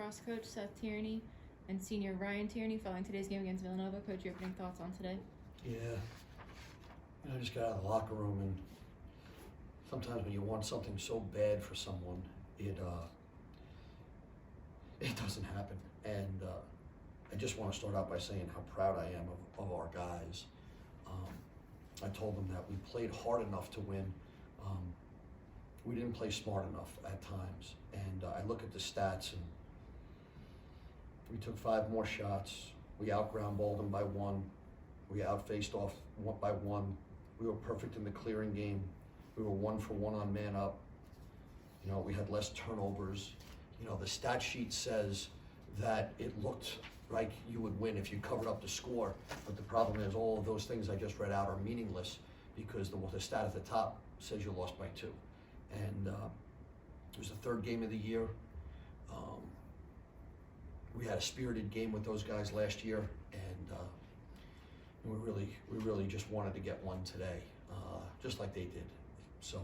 lacrosse coach Seth Tierney and senior Ryan Tierney following today's game against Villanova. Coach, your opening thoughts on today? Yeah, I just got out of the locker room, and sometimes when you want something so bad for someone, it doesn't happen. And I just want to start out by saying how proud I am of our guys. I told them that we played hard enough to win. We didn't play smart enough at times. And I look at the stats, and we took 5 more shots. We out-ground balled them by 1. We out-faced off by 1. We were perfect in the clearing game. We were 1 for 1 on man up. You know, we had less turnovers. You know, the stat sheet says that it looked like you would win if you covered up the score. But the problem is all of those things I just read out are meaningless because the stat at the top says you lost by 2. And it was the 3rd game of the year. We had a spirited game with those guys last year, and we really just wanted to get one today, just like they did. So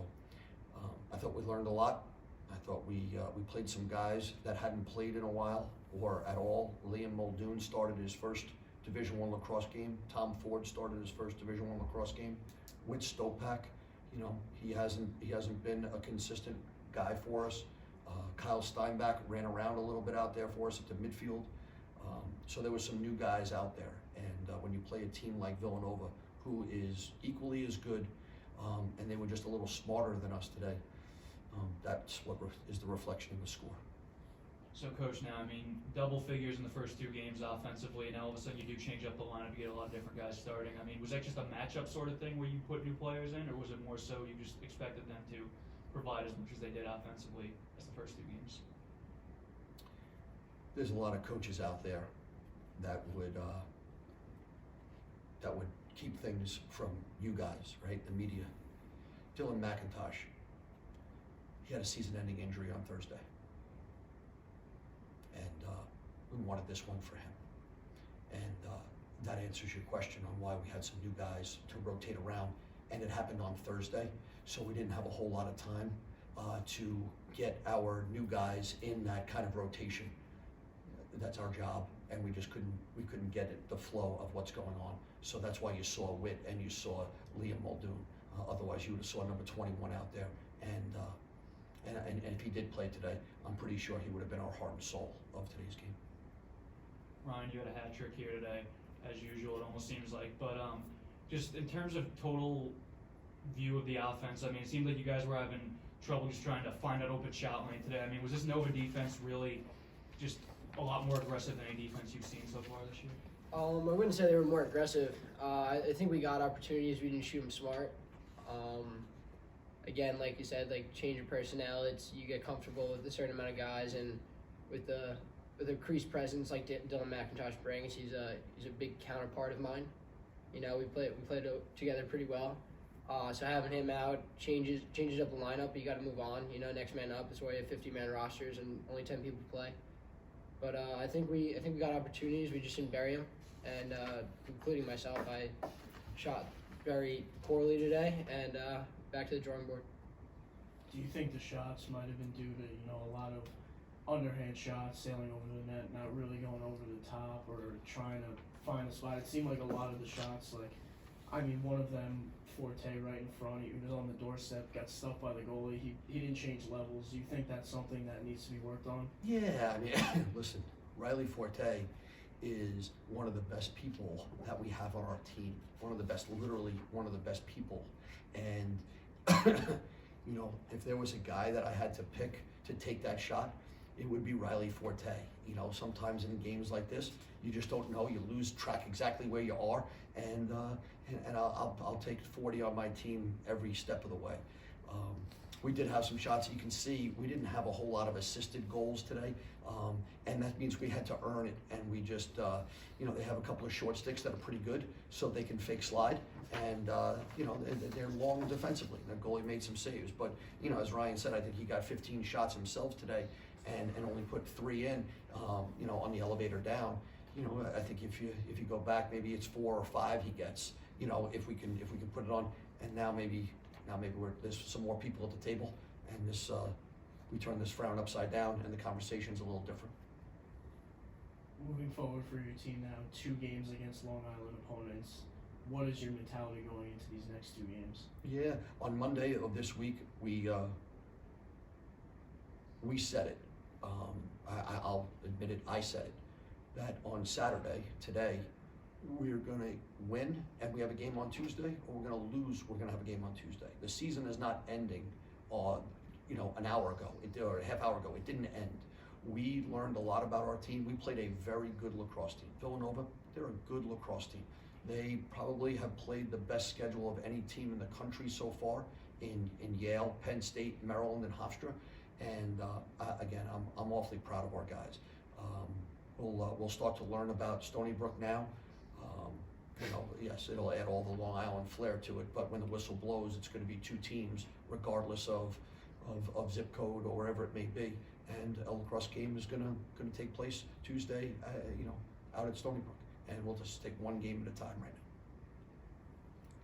I thought we learned a lot. I thought we played some guys that hadn't played in a while or at all. Liam Muldoon started his first Division I lacrosse game. Tom Ford started his first Division I lacrosse game. Whit Stopak, you know, he hasn't been a consistent guy for us. Kyle Steinbach ran around a little bit out there for us at the midfield. So there were some new guys out there. And when you play a team like Villanova, who is equally as good, and they were just a little smarter than us today, that's what is the reflection in the score. So, Coach, now, I mean, double figures in the first 2 games offensively, and now all of a sudden you do change up the lineup, you get a lot of different guys starting. I mean, was that just a matchup sort of thing where you put new players in, or was it more so you just expected them to provide as much as they did offensively as the first 2 games? There's a lot of coaches out there that would keep things from you guys, right? The media. Dylan McIntosh, he had a season-ending injury on Thursday, and we wanted this one for him. And that answers your question on why we had some new guys to rotate around, and it happened on Thursday, so we didn't have a whole lot of time to get our new guys in that kind of rotation. That's our job, and we couldn't get the flow of what's going on. So that's why you saw Whit and you saw Liam Muldoon. Otherwise, you would have saw number 21 out there. And if he did play today, I'm pretty sure he would have been our heart and soul of today's game. Ryan, you had a hat trick here today, as usual, it almost seems like. But just in terms of total view of the offense, I mean, it seemed like you guys were having trouble just trying to find that open shot lane today. I mean, was this Nova defense really just a lot more aggressive than any defense you've seen so far this year? I wouldn't say they were more aggressive. I think we got opportunities. We didn't shoot them smart. Again, like you said, like change of personnel. You get comfortable with a certain amount of guys, and with the crease presence like Dylan McIntosh brings, he's a big counterpart of mine. You know, we played together pretty well. So having him out changes up the lineup. You got to move on. You know, next man up. That's why we have 50-man rosters and only 10 people play. But I think we got opportunities. We just didn't bury them. And including myself, I shot very poorly today. And back to the drawing board. Do you think the shots might have been due to, you know, a lot of underhand shots sailing over the net, not really going over the top or trying to find a spot? It seemed like a lot of the shots, like, I mean, one of them, Forte right in front, he was on the doorstep, got stuffed by the goalie. He didn't change levels. Do you think that's something that needs to be worked on? Yeah, I mean, listen, Riley Forte is one of the best people that we have on our team. Literally one of the best people. And, you know, if there was a guy that I had to pick to take that shot, it would be Riley Forte. You know, sometimes in games like this, you just don't know. You lose track exactly where you are, and I'll take 40 on my team every step of the way. We did have some shots. You can see we didn't have a whole lot of assisted goals today, and that means we had to earn it. And we just, you know, they have a couple of short sticks that are pretty good, so they can fake slide. And you know, they're long defensively. The goalie made some saves, but you know, as Ryan said, I think he got 15 shots himself today, and only put 3 in. You know, on the elevator down. You know, I think if you go back, maybe it's 4 or 5 he gets. You know, if we can put it on, and now maybe there's some more people at the table, and we turn this frown upside down, and the conversation's a little different. moving forward for your team now, 2 games against Long Island opponents. What is your mentality going into these next 2 games? Yeah, on Monday of this week, we said it. I'll admit it, I said it, that on Saturday, today, we're gonna win and we have a game on Tuesday, or we're gonna lose, we're gonna have a game on Tuesday. The season is not ending an hour ago, or a half hour ago. It didn't end. We learned a lot about our team. We played a very good lacrosse team. Villanova, they're a good lacrosse team. They probably have played the best schedule of any team in the country so far in Yale, Penn State, Maryland, and Hofstra. And again, I'm awfully proud of our guys. We'll start to learn about Stony Brook now. Yes, it'll add all the Long Island flair to it, but when the whistle blows, it's going to be 2 teams, regardless of zip code or wherever it may be. And a lacrosse game is going to take place Tuesday, out at Stony Brook, and we'll just take one game at a time right now.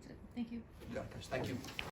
That's it. Thank you. Yeah, guys, thank you.